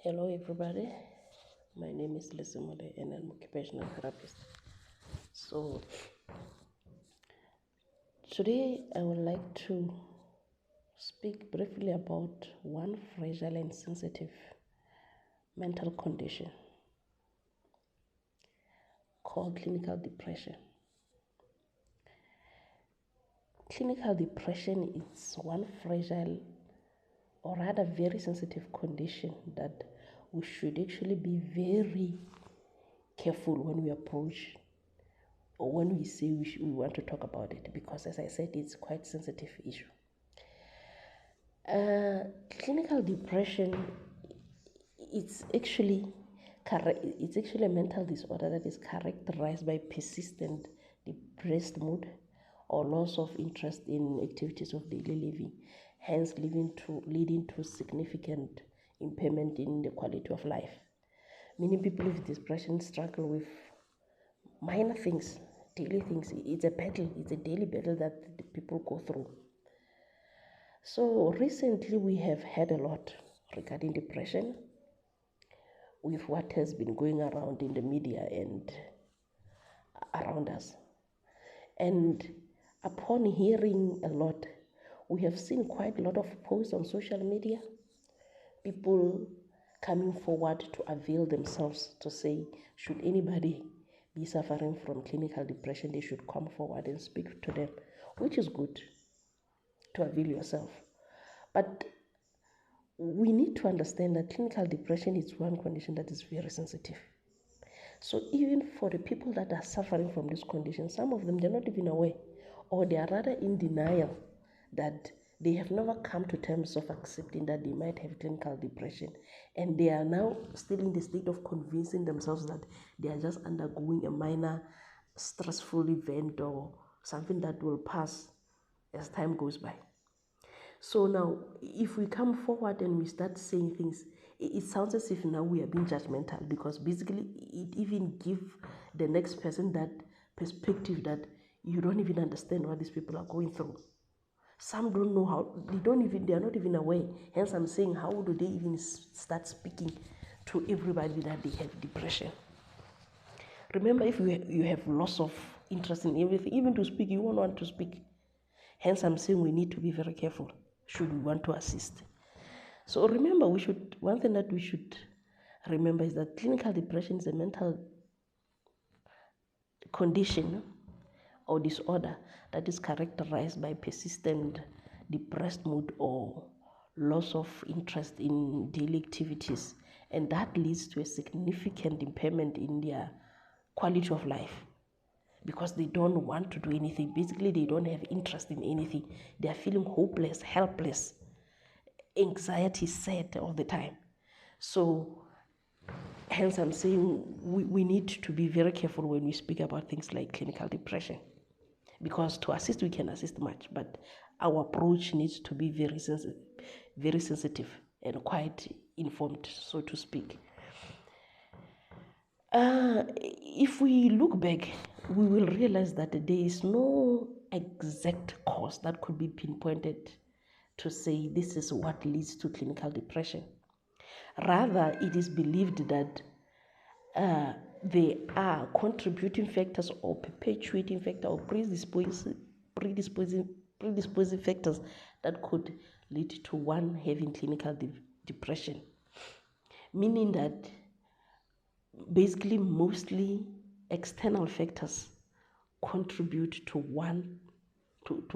Hello, everybody. My name is Lesimole and I'm occupational therapist. So, today I would like to speak briefly about one fragile and sensitive mental condition called clinical depression. Clinical depression is one fragile or rather very sensitive condition that we should actually be very careful when we approach or when we say we want to talk about it, because as I said, it's quite a sensitive issue. Clinical depression, it's actually a mental disorder that is characterized by persistent depressed mood or loss of interest in activities of daily living, hence leading to significant impairment in the quality of life. Many people with depression struggle with minor things, daily things. It's a battle, it's a daily battle that the people go through. So recently we have heard a lot regarding depression with what has been going around in the media and around us. And upon hearing a lot, we have seen quite a lot of posts on social media, people coming forward to avail themselves to say, should anybody be suffering from clinical depression, they should come forward and speak to them, which is good to avail yourself. But we need to understand that clinical depression is one condition that is very sensitive. So even for the people that are suffering from this condition, some of them, they're not even aware, or they are rather in denial that they have never come to terms of accepting that they might have clinical depression. And they are now still in the state of convincing themselves that they are just undergoing a minor stressful event or something that will pass as time goes by. So now, if we come forward and we start saying things, it sounds as if now we are being judgmental, because basically it even gives the next person that perspective that you don't even understand what these people are going through. Some don't know how, they are not even aware. Hence I'm saying, how do they even start speaking to everybody that they have depression? Remember, if you have loss of interest in everything, even to speak, you won't want to speak. Hence I'm saying we need to be very careful should we want to assist. So remember, one thing that we should remember is that clinical depression is a mental condition or disorder that is characterized by persistent depressed mood or loss of interest in daily activities, and that leads to a significant impairment in their quality of life, because they don't want to do anything. Basically, they don't have interest in anything. They are feeling hopeless, helpless, anxiety, sad all the time. So hence I'm saying we need to be very careful when we speak about things like clinical depression, because to assist we can assist much, but our approach needs to be very sensitive and quite informed, so to speak. If we look back, we will realize that there is no exact cause that could be pinpointed to say this is what leads to clinical depression. Rather, it is believed that there are contributing factors or perpetuating factors or predisposing factors that could lead to one having clinical depression. Meaning that basically mostly external factors contribute to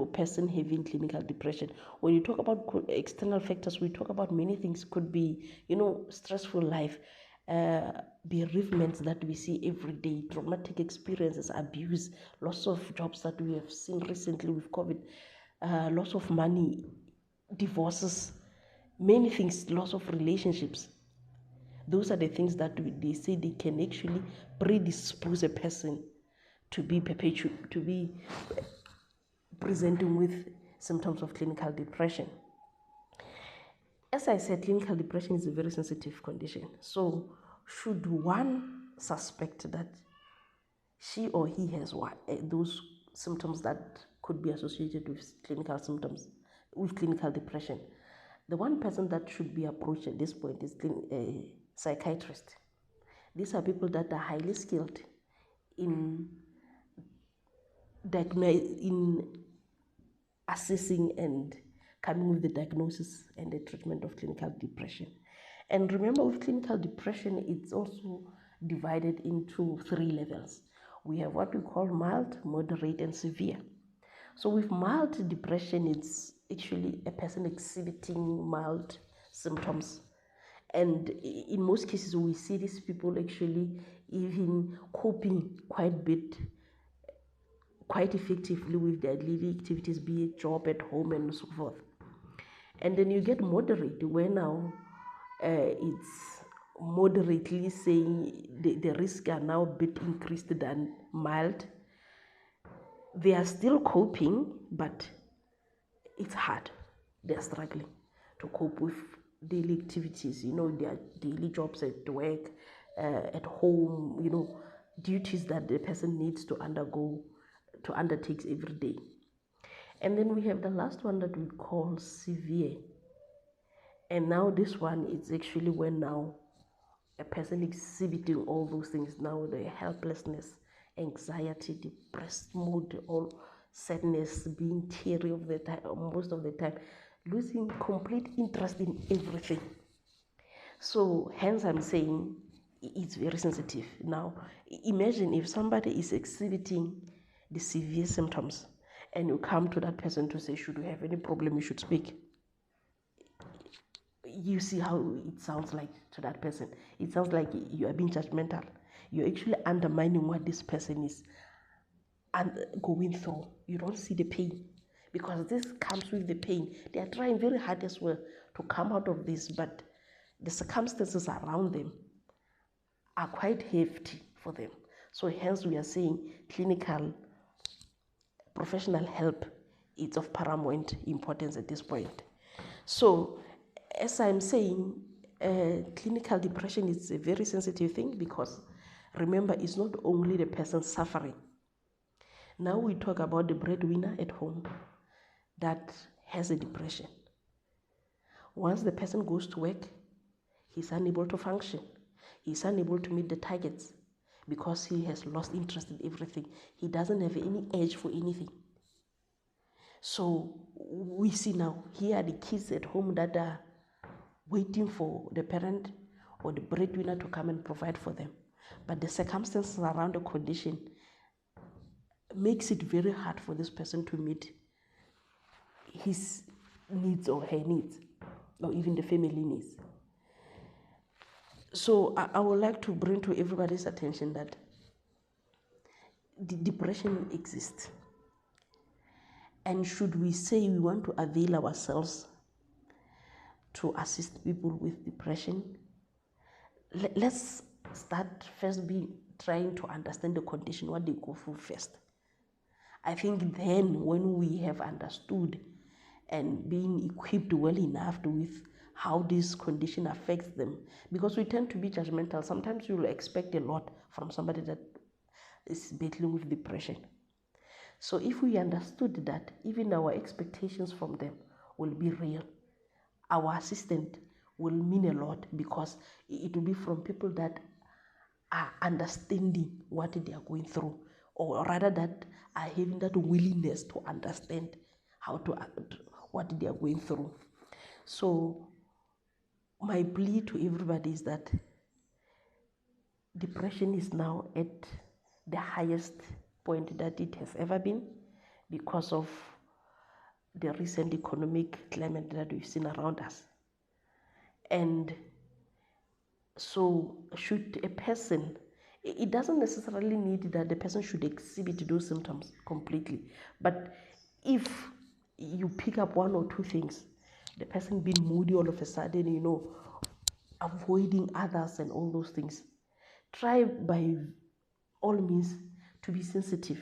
a person having clinical depression. When you talk about external factors, we talk about many things. Could be, stressful life, bereavements that we see every day, traumatic experiences, abuse, loss of jobs that we have seen recently with COVID, loss of money, divorces, many things, loss of relationships. Those are the things that they say they can actually predispose a person to be presenting with symptoms of clinical depression. As I said, clinical depression is a very sensitive condition. So should one suspect that she or he has those symptoms that could be associated with clinical symptoms, with clinical depression, The one person that should be approached at this point is a psychiatrist. These are people that are highly skilled in assessing and coming with the diagnosis and the treatment of clinical depression. And remember, with clinical depression, it's also divided into 3 levels. We have what we call mild, moderate, and severe. So with mild depression, it's actually a person exhibiting mild symptoms. And in most cases, we see these people actually even coping quite effectively with their daily activities, be it job, at home, and so forth. And then you get moderate, where now it's moderately saying the risks are now a bit increased than mild. They are still coping, but it's hard. They're struggling to cope with daily activities, their daily jobs at work, at home, duties that the person needs to undertake every day. And then we have the last one that we call severe. And now this one is actually when now a person exhibiting all those things, now the helplessness, anxiety, depressed mood, all sadness, being teary of the time, most of the time, losing complete interest in everything. So hence I'm saying it's very sensitive. Now imagine if somebody is exhibiting the severe symptoms and you come to that person to say, should you have any problem, you should speak. You see how it sounds like to that person. It sounds like you are being judgmental. You're actually undermining what this person is going through. You don't see the pain, because this comes with the pain. They are trying very hard as well to come out of this, but the circumstances around them are quite hefty for them. So hence we are saying clinical professional help is of paramount importance at this point. So as I'm saying, clinical depression is a very sensitive thing, because remember, it's not only the person suffering. Now we talk about the breadwinner at home that has a depression. Once the person goes to work, he's unable to function. He's unable to meet the targets because he has lost interest in everything. He doesn't have any edge for anything. So we see now, here are the kids at home that are waiting for the parent or the breadwinner to come and provide for them. But the circumstances around the condition makes it very hard for this person to meet his needs or her needs, or even the family needs. So I would like to bring to everybody's attention that the depression exists. And should we say we want to avail ourselves to assist people with depression, let's start first trying to understand the condition, what they go through first. I think then when we have understood and being equipped well enough with how this condition affects them, because we tend to be judgmental. Sometimes you will expect a lot from somebody that is battling with depression. So if we understood that, even our expectations from them will be real. Our assistance will mean a lot, because it will be from people that are understanding what they are going through, or rather that are having that willingness to understand what they are going through. So my plea to everybody is that depression is now at the highest point that it has ever been, because of the recent economic climate that we've seen around us. And so should a person, it doesn't necessarily need that the person should exhibit those symptoms completely, but if you pick up one or two things, the person being moody all of a sudden, avoiding others and all those things, try by all means to be sensitive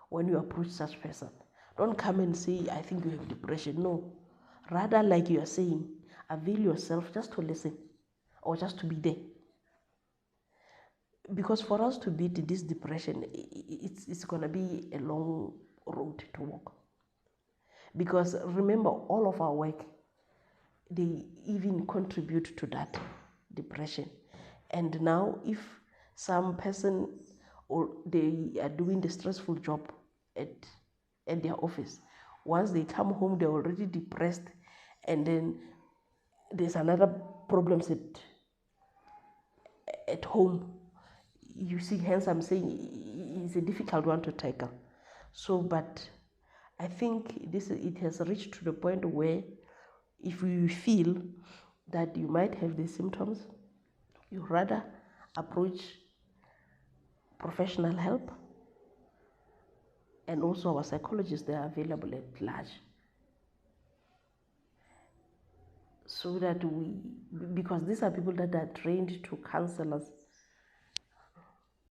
when you approach such person. Don't come and say, I think you have depression. No. Rather, like you are saying, avail yourself just to listen or just to be there. Because for us to beat this depression, it's going to be a long road to walk. Because remember, all of our work they even contribute to that depression. And now if some person, or they are doing the stressful job at their office, once they come home they're already depressed, and then there's another problems at home. You see, hence I'm saying it's a difficult one to tackle. So, but I think it has reached to the point where if you feel that you might have the symptoms, you rather approach professional help, and also our psychologists, they are available at large, so that because these are people that are trained to counsel us